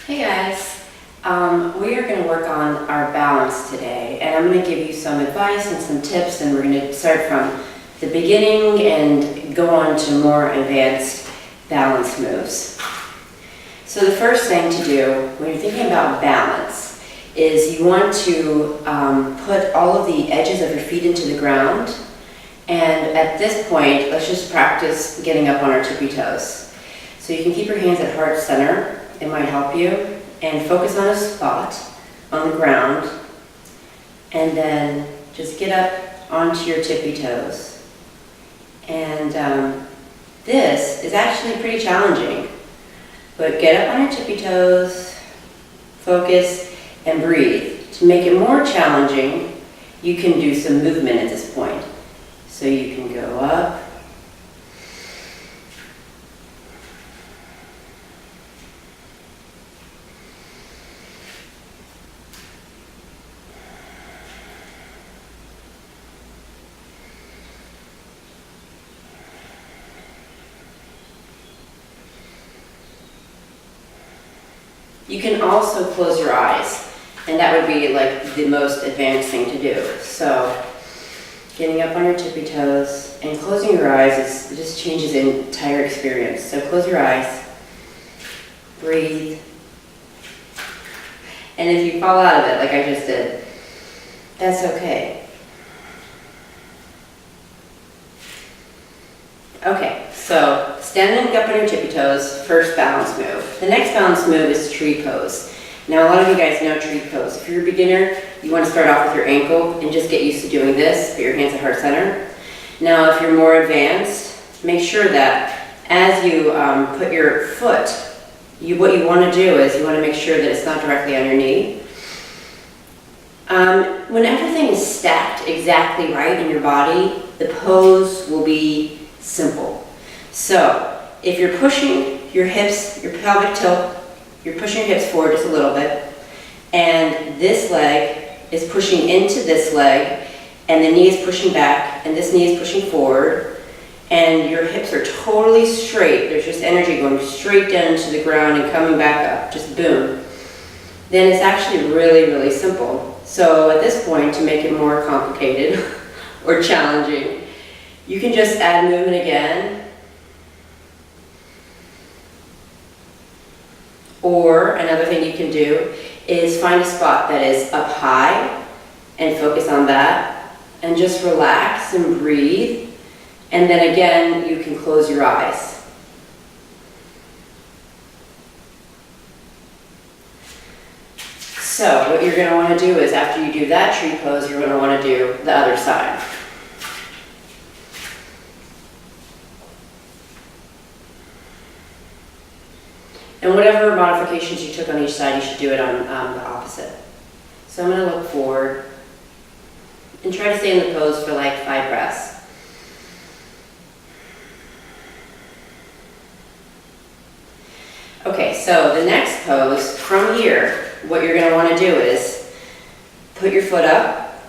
Hey guys, we are going to work on our balance today, and I'm going to give you some advice and some tips, and we're going to start from the beginning and go on to more advanced balance moves. So the first thing to do when you're thinking about balance is you want to put all of the edges of your feet into the ground, and at this point, let's just practice getting up on our tippy toes. So you can keep your hands at heart center. It might help you, and focus on a spot on the ground, and then just get up onto your tippy toes. And this is actually pretty challenging, but get up on your tippy toes, focus, and breathe. To make it more challenging, you can do some movement at this point. So you can go up, you can also close your eyes, and that would be like the most advanced thing to do. So getting up on your tippy toes and closing your eyes, it just changes the entire experience. So close your eyes, breathe, and if you fall out of it like I just did, that's okay. Okay, so standing up on your tippy toes, first balance move. The next balance move is tree pose. Now a lot of you guys know tree pose. If you're a beginner, you want to start off with your ankle and just get used to doing this, put your hands at heart center. Now if you're more advanced, make sure that as you put your foot, what you want to do is you want to make sure that it's not directly on your knee. When everything is stacked exactly right in your body, the pose will be simple. So if you're pushing your hips, your pelvic tilt, you're pushing your hips forward just a little bit, and this leg is pushing into this leg, and the knee is pushing back, and this knee is pushing forward, and your hips are totally straight. There's just energy going straight down into the ground and coming back up, just boom. Then it's actually really, really simple. So at this point, to make it more complicated or challenging, you can just add movement again. Or another thing you can do is find a spot that is up high and focus on that and just relax and breathe. And then again, you can close your eyes. So what you're going to want to do is after you do that tree pose, you're going to want to do the other side. And whatever modifications you took on each side, you should do it on the opposite. So I'm going to look forward and try to stay in the pose for like 5 breaths. Okay, so the next pose from here, what you're going to want to do is put your foot up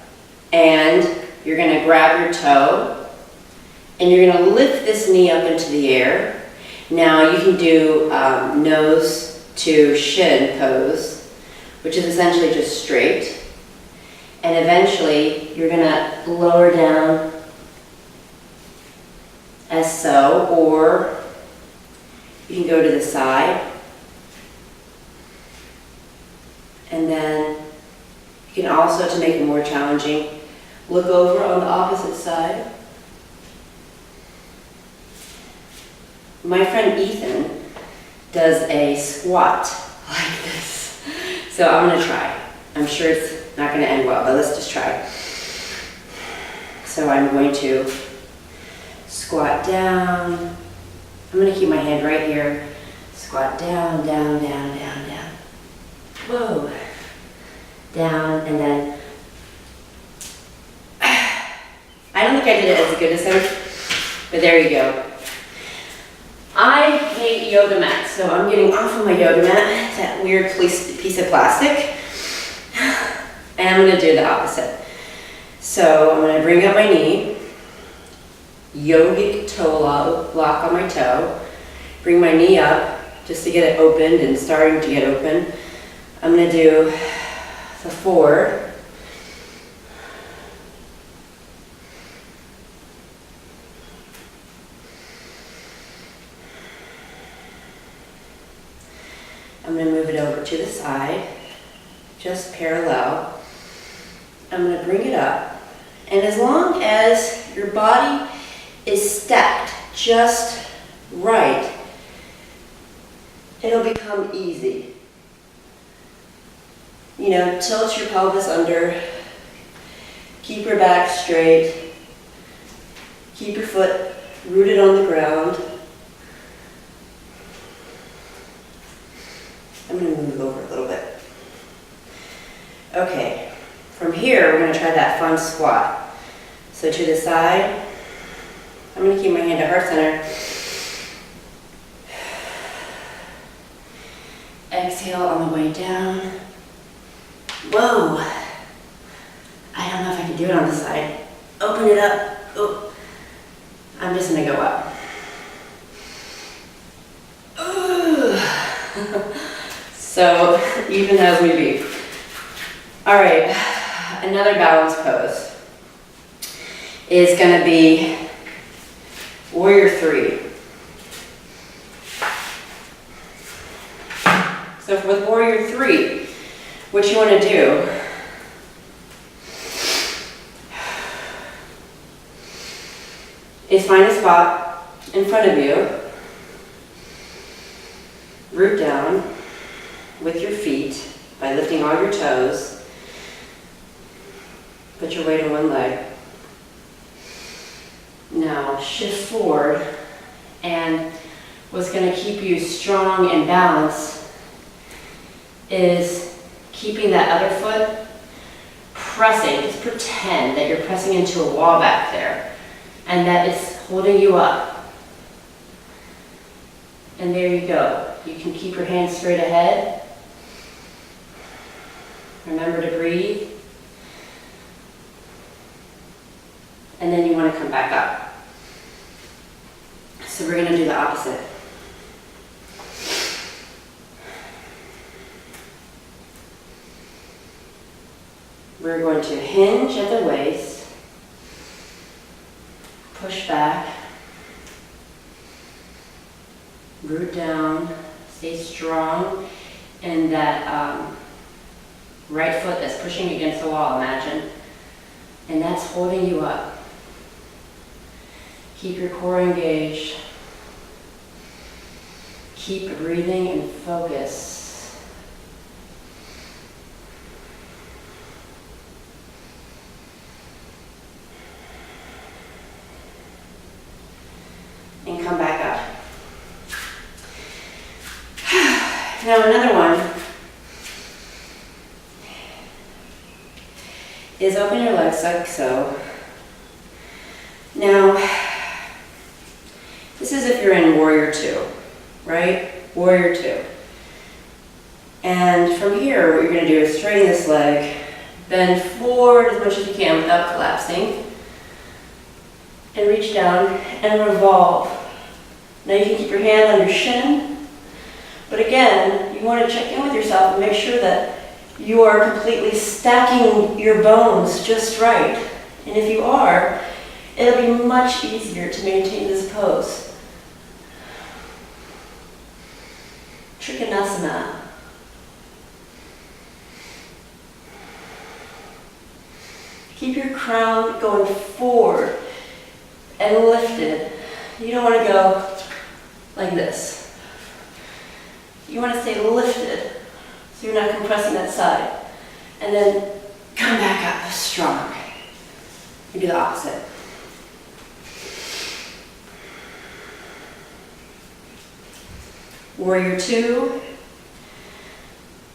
and you're going to grab your toe and you're going to lift this knee up into the air. Now you can do nose to shin pose, which is essentially just straight. And eventually you're going to lower down as so, or you can go to the side. And then you can also, to make it more challenging, look over on the opposite side. My friend Ethan does a squat like this. So I'm going to try. I'm sure it's not going to end well, but let's just try. So I'm going to squat down. I'm going to keep my hand right here. Squat down, down, down, down, down. Whoa. Down, and then I don't think I did it as good as him, but there you go. I hate yoga mats, so I'm getting off of my yoga mat, that weird piece of plastic, and I'm going to do the opposite. So I'm going to bring up my knee, yogic toe lock on my toe, bring my knee up, just to get it opened and starting to get open. I'm gonna do the forward. I'm going to move it over to the side, just parallel. I'm going to bring it up. And as long as your body is stacked just right, it'll become easy. You know, tilt your pelvis under, keep your back straight, keep your foot rooted on the ground. I'm going to move over a little bit. Okay, from here we're going to try that fun squat. So to the side, I'm going to keep my hand at heart center. Exhale on the way down. Whoa! I don't know if I can do it on this side. Open it up. Oh. I'm just going to go up. So, even as we be. All right, another balance pose is going to be Warrior 3. So with Warrior 3, what you want to do is find a spot in front of you, root down with your feet by lifting all your toes. Put your weight on one leg. Now shift forward, and what's going to keep you strong and balanced is keeping that other foot pressing. Just pretend that you're pressing into a wall back there, and that is holding you up. And there you go. You can keep your hands straight ahead. Remember to breathe. And then you want to come back up. So we're going to do the opposite. We're going to hinge at the waist, push back, root down, stay strong, and that right foot that's pushing against the wall, imagine, and that's holding you up. Keep your core engaged. Keep breathing and focus. And come back up. Now another one is open your legs like so. Now, this is if you're in Warrior 2, right? Warrior 2. And from here, what you're going to do is straighten this leg, bend forward as much as you can without collapsing, and reach down and revolve. Now you can keep your hand on your shin, but again, you want to check in with yourself and make sure that you are completely stacking your bones just right. And if you are, it'll be much easier to maintain this pose. Trikonasana. Keep your crown going forward and lifted. You don't want to go like this. You want to stay lifted so you're not compressing that side. And then come back up strong. You do the opposite. Warrior 2.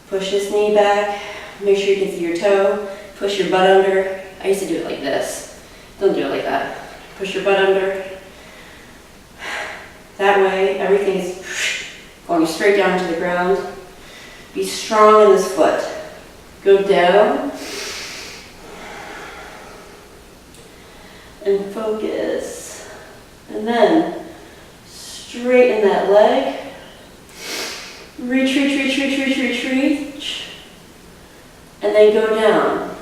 Push this knee back. Make sure you can see your toe. Push your butt under. I used to do it like this. Don't do it like that. Push your butt under. That way, everything is going straight down to the ground. Be strong in this foot. Go down. And focus. And then straighten that leg. Reach, reach, reach, reach, reach, reach, reach. And then go down.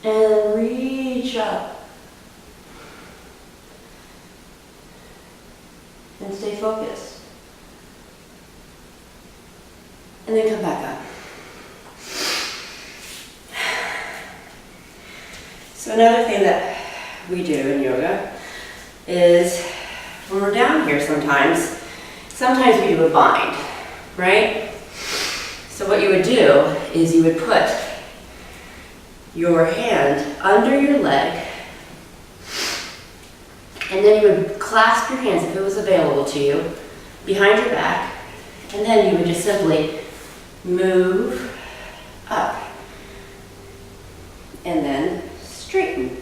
And reach up. And stay focused. And then come back up. So another thing that we do in yoga is when we're down here sometimes we do a bind, right? So what you would do is you would put your hand under your leg, and then you would clasp your hands, if it was available to you, behind your back, and then you would just simply move up, and then straighten.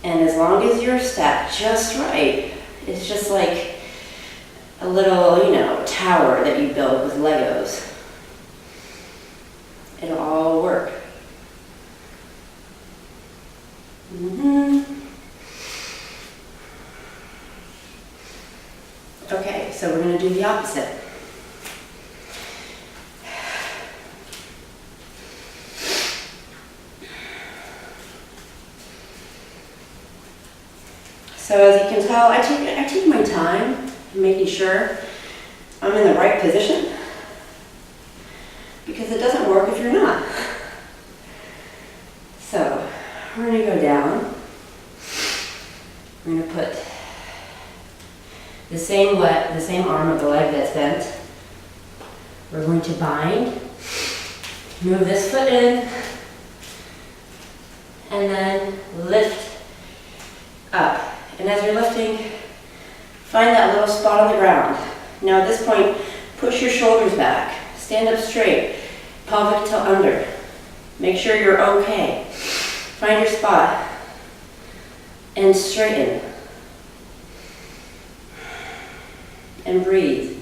And as long as you're stacked just right, it's just like a little, tower that you build with Legos. It'll all work. Okay, so we're going to do the opposite. So as you can tell, I take my time in making sure I'm in the right position, because it doesn't work if you're not. So we're going to go down. We're going to put the same arm of the leg that's bent. We're going to bind, move this foot in, and then lift up. And as you're lifting, find that little spot on the ground. Now at this point, push your shoulders back, stand up straight, pelvic tilt under. Make sure you're okay. Find your spot and straighten. And breathe.